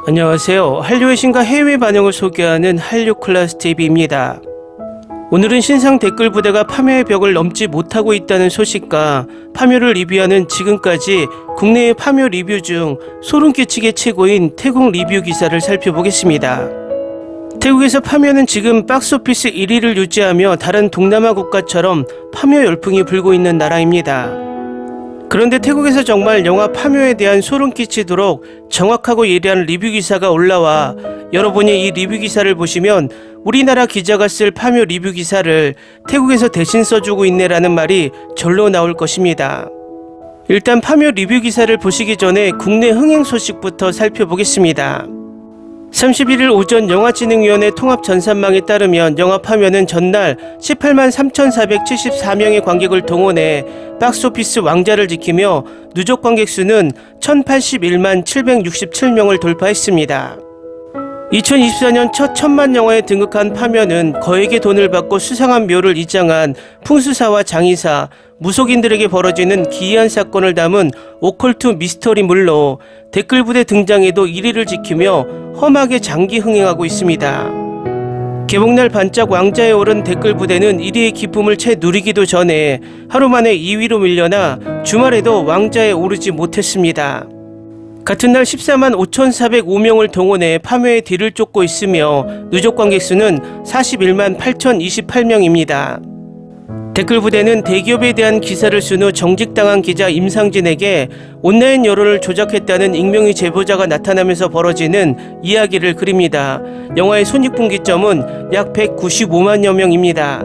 안녕하세요. 한류의 신과 해외 반영을 소개하는 한류클래스TV입니다. 오늘은 신상 댓글 부대가 파묘의 벽을 넘지 못하고 있다는 소식과 파묘를 리뷰하는 지금까지 국내의 파묘 리뷰 중 소름 끼치게 최고인 태국 리뷰 기사를 살펴보겠습니다. 태국에서 파묘는 지금 박스오피스 1위를 유지하며 다른 동남아 국가처럼 파묘 열풍이 불고 있는 나라입니다. 그런데 태국에서 정말 영화 파묘에 대한 소름 끼치도록 정확하고 예리한 리뷰 기사가 올라와 여러분이 이 리뷰 기사를 보시면 우리나라 기자가 쓸 파묘 리뷰 기사를 태국에서 대신 써주고 있네라는 말이 절로 나올 것입니다. 일단 파묘 리뷰 기사를 보시기 전에 국내 흥행 소식부터 살펴보겠습니다. 31일 오전 영화진흥위원회 통합전산망에 따르면 영화 파묘는 전날 18만 3,474명의 관객을 동원해 박스오피스 왕좌를 지키며 누적 관객 수는 1,081만 767명을 돌파했습니다. 2024년 첫 천만 영화에 등극한 파묘는 거액의 돈을 받고 수상한 묘를 이장한 풍수사와 장의사, 무속인들에게 벌어지는 기이한 사건을 담은 오컬트 미스터리물로 댓글 부대 등장에도 1위를 지키며 험하게 장기 흥행하고 있습니다. 개봉날 반짝 왕좌에 오른 댓글 부대는 1위의 기쁨을 채 누리기도 전에 하루 만에 2위로 밀려나 주말에도 왕좌에 오르지 못했습니다. 같은 날 14만 5,405명을 동원해 파묘의 뒤를 쫓고 있으며 누적 관객 수는 41만 8,028명입니다. 댓글 부대는 대기업에 대한 기사를 쓴 후 정직당한 기자 임상진에게 온라인 여론을 조작했다는 익명의 제보자가 나타나면서 벌어지는 이야기를 그립니다. 영화의 손익분기점은 약 195만여 명입니다.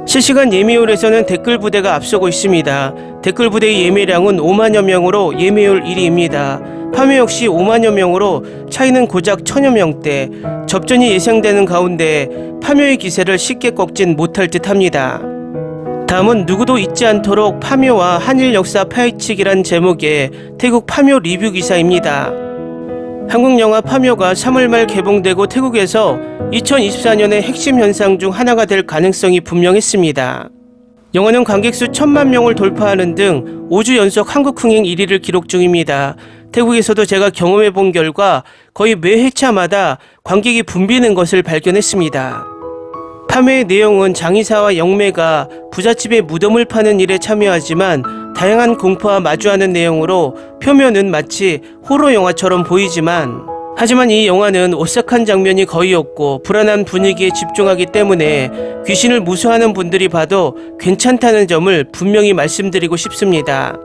실시간 예매율에서는 댓글 부대가 앞서고 있습니다. 댓글 부대의 예매량은 5만여 명으로 예매율 1위입니다. 파묘 역시 5만여 명으로 차이는 고작 1,000여 명대. 접전이 예상되는 가운데 파묘의 기세를 쉽게 꺾진 못할 듯합니다. 다음은 누구도 잊지 않도록 파묘와 한일 역사 파헤치기란 제목의 태국 파묘 리뷰 기사입니다. 한국 영화 파묘가 3월 말 개봉되고 태국에서 2024년의 핵심 현상 중 하나가 될 가능성이 분명했습니다. 영화는 관객 수 1,000만 명을 돌파하는 등 5주 연속 한국 흥행 1위를 기록 중입니다. 태국에서도 제가 경험해 본 결과 거의 매 회차마다 관객이 붐비는 것을 발견했습니다. 파묘의 내용은 장의사와 영매가 부잣집에 무덤을 파는 일에 참여하지만 다양한 공포와 마주하는 내용으로 표면은 마치 호러 영화처럼 보이지만 하지만 이 영화는 오싹한 장면이 거의 없고 불안한 분위기에 집중하기 때문에 귀신을 무서워하는 분들이 봐도 괜찮다는 점을 분명히 말씀드리고 싶습니다.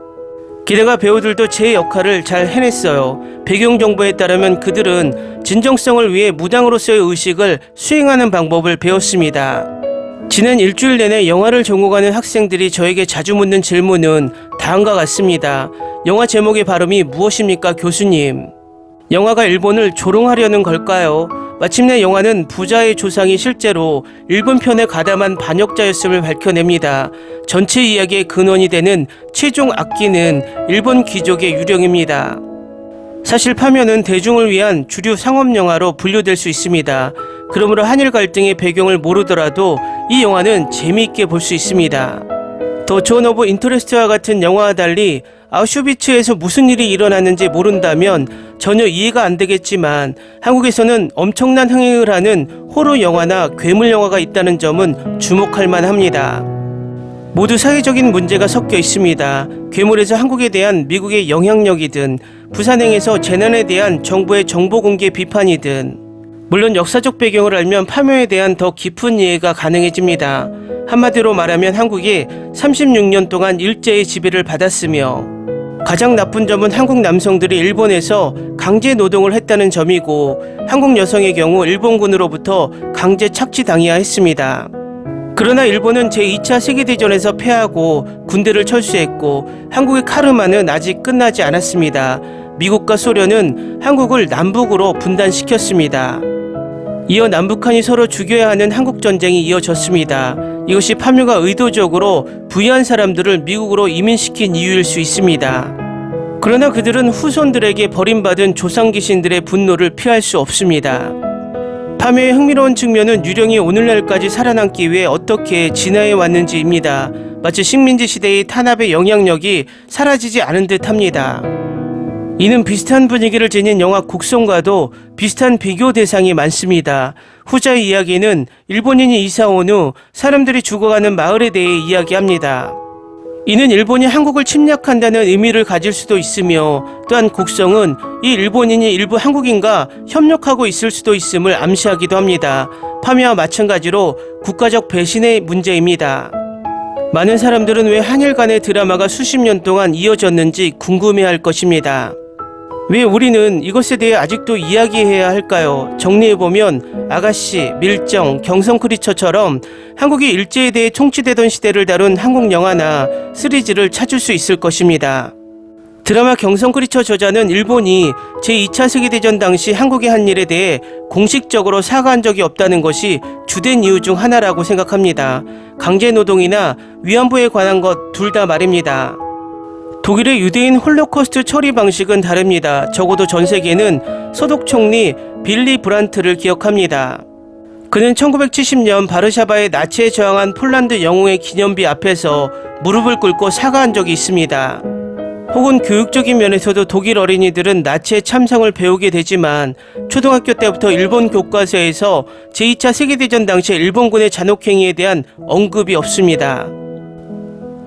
기대가 배우들도 제 역할을 잘 해냈어요. 배경 정보에 따르면 그들은 진정성을 위해 무당으로서의 의식을 수행하는 방법을 배웠습니다. 지난 일주일 내내 영화를 전공하는 학생들이 저에게 자주 묻는 질문은 다음과 같습니다. 영화 제목의 발음이 무엇입니까, 교수님? 영화가 일본을 조롱하려는 걸까요? 마침내 영화는 부자의 조상이 실제로 일본 편에 가담한 반역자였음을 밝혀냅니다. 전체 이야기의 근원이 되는 최종 악기는 일본 귀족의 유령입니다. 사실 파묘는 대중을 위한 주류 상업영화로 분류될 수 있습니다. 그러므로 한일 갈등의 배경을 모르더라도 이 영화는 재미있게 볼 수 있습니다. 더 존 오브 인터레스트와 같은 영화와 달리 아우슈비츠에서 무슨 일이 일어났는지 모른다면 전혀 이해가 안 되겠지만 한국에서는 엄청난 흥행을 하는 호러 영화나 괴물 영화가 있다는 점은 주목할 만합니다. 모두 사회적인 문제가 섞여 있습니다. 괴물에서 한국에 대한 미국의 영향력이든 부산행에서 재난에 대한 정부의 정보 공개 비판이든 물론 역사적 배경을 알면 파묘에 대한 더 깊은 이해가 가능해집니다. 한마디로 말하면 한국이 36년 동안 일제의 지배를 받았으며 가장 나쁜 점은 한국 남성들이 일본에서 강제 노동을 했다는 점이고 한국 여성의 경우 일본군으로부터 강제 착취당해야 했습니다. 그러나 일본은 제2차 세계대전에서 패하고 군대를 철수했고 한국의 카르마는 아직 끝나지 않았습니다. 미국과 소련은 한국을 남북으로 분단시켰습니다. 이어 남북한이 서로 죽여야 하는 한국전쟁이 이어졌습니다. 이것이 파묘가 의도적으로 부유한 사람들을 미국으로 이민시킨 이유일 수 있습니다. 그러나 그들은 후손들에게 버림받은 조상귀신들의 분노를 피할 수 없습니다. 파묘의 흥미로운 측면은 유령이 오늘날까지 살아남기 위해 어떻게 진화해 왔는지입니다. 마치 식민지 시대의 탄압의 영향력이 사라지지 않은 듯합니다. 이는 비슷한 분위기를 지닌 영화 곡성과도 비슷한 비교 대상이 많습니다. 후자의 이야기는 일본인이 이사 온 후 사람들이 죽어가는 마을에 대해 이야기합니다. 이는 일본이 한국을 침략한다는 의미를 가질 수도 있으며, 또한 곡성은 이 일본인이 일부 한국인과 협력하고 있을 수도 있음을 암시하기도 합니다. 파묘와 마찬가지로 국가적 배신의 문제입니다. 많은 사람들은 왜 한일 간의 드라마가 수십 년 동안 이어졌는지 궁금해할 것입니다. 왜 우리는 이것에 대해 아직도 이야기해야 할까요? 정리해보면 아가씨, 밀정, 경성 크리처처럼 한국이 일제에 대해 통치되던 시대를 다룬 한국 영화나 시리즈를 찾을 수 있을 것입니다. 드라마 경성 크리처 저자는 일본이 제2차 세계대전 당시 한국의 한 일에 대해 공식적으로 사과한 적이 없다는 것이 주된 이유 중 하나라고 생각합니다. 강제노동이나 위안부에 관한 것 둘 다 말입니다. 독일의 유대인 홀로코스트 처리 방식은 다릅니다. 적어도 전 세계는 서독 총리 빌리 브란트를 기억합니다. 그는 1970년 바르샤바의 나치에 저항한 폴란드 영웅의 기념비 앞에서 무릎을 꿇고 사과한 적이 있습니다. 혹은 교육적인 면에서도 독일 어린이들은 나치의 참상을 배우게 되지만 초등학교 때부터 일본 교과서에서 제2차 세계대전 당시 일본군의 잔혹행위에 대한 언급이 없습니다.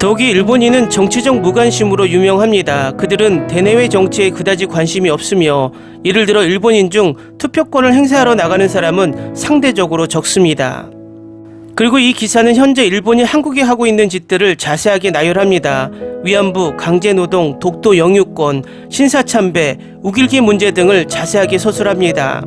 더욱이 일본인은 정치적 무관심으로 유명합니다. 그들은 대내외 정치에 그다지 관심이 없으며, 예를 들어 일본인 중 투표권을 행사하러 나가는 사람은 상대적으로 적습니다. 그리고 이 기사는 현재 일본이 한국에 하고 있는 짓들을 자세하게 나열합니다. 위안부, 강제노동, 독도 영유권, 신사참배, 우길기 문제 등을 자세하게 서술합니다.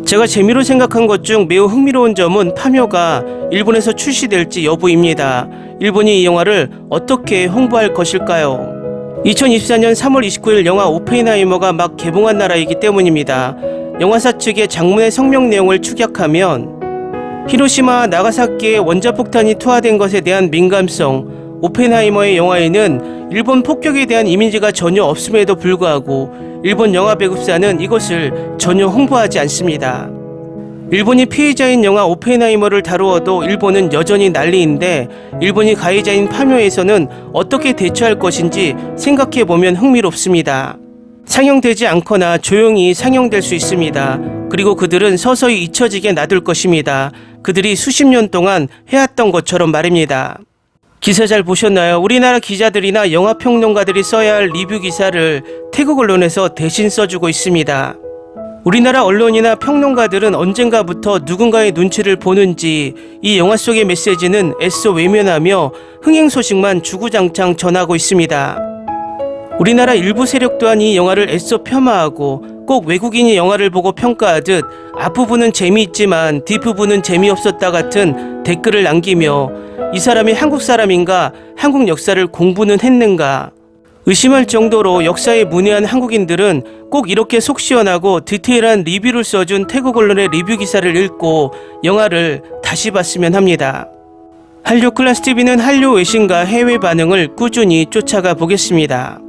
제가 재미로 생각한 것 중 매우 흥미로운 점은 파묘가 일본에서 출시될지 여부입니다. 일본이 이 영화를 어떻게 홍보할 것일까요? 2024년 3월 29일 영화 오펜하이머가 막 개봉한 나라이기 때문입니다. 영화사 측의 장문의 성명 내용을 축약하면 히로시마, 나가사키에 원자폭탄이 투하된 것에 대한 민감성, 오펜하이머의 영화에는 일본 폭격에 대한 이미지가 전혀 없음에도 불구하고 일본 영화 배급사는 이것을 전혀 홍보하지 않습니다. 일본이 피해자인 영화 오펜하이머를 다루어도 일본은 여전히 난리인데, 일본이 가해자인 파묘에서는 어떻게 대처할 것인지 생각해보면 흥미롭습니다. 상영되지 않거나 조용히 상영될 수 있습니다. 그리고 그들은 서서히 잊혀지게 놔둘 것입니다. 그들이 수십 년 동안 해왔던 것처럼 말입니다. 기사 잘 보셨나요? 우리나라 기자들이나 영화평론가들이 써야 할 리뷰 기사를 태국 언론에서 대신 써주고 있습니다. 우리나라 언론이나 평론가들은 언젠가부터 누군가의 눈치를 보는지 이 영화 속의 메시지는 애써 외면하며 흥행 소식만 주구장창 전하고 있습니다. 우리나라 일부 세력 또한 이 영화를 애써 폄하하고 꼭 외국인이 영화를 보고 평가하듯 앞부분은 재미있지만 뒷부분은 재미없었다 같은 댓글을 남기며 이 사람이 한국 사람인가, 한국 역사를 공부는 했는가 의심할 정도로 역사에 문외한 한국인들은 꼭 이렇게 속 시원하고 디테일한 리뷰를 써준 태국 언론의 리뷰 기사를 읽고 영화를 다시 봤으면 합니다. 한류 클래스 TV는 한류 외신과 해외 반응을 꾸준히 쫓아가 보겠습니다.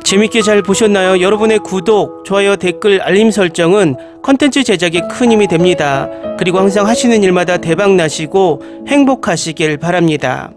재밌게 잘 보셨나요? 여러분의 구독, 좋아요, 댓글, 알림 설정은 컨텐츠 제작에 큰 힘이 됩니다. 그리고 항상 하시는 일마다 대박 나시고 행복하시길 바랍니다.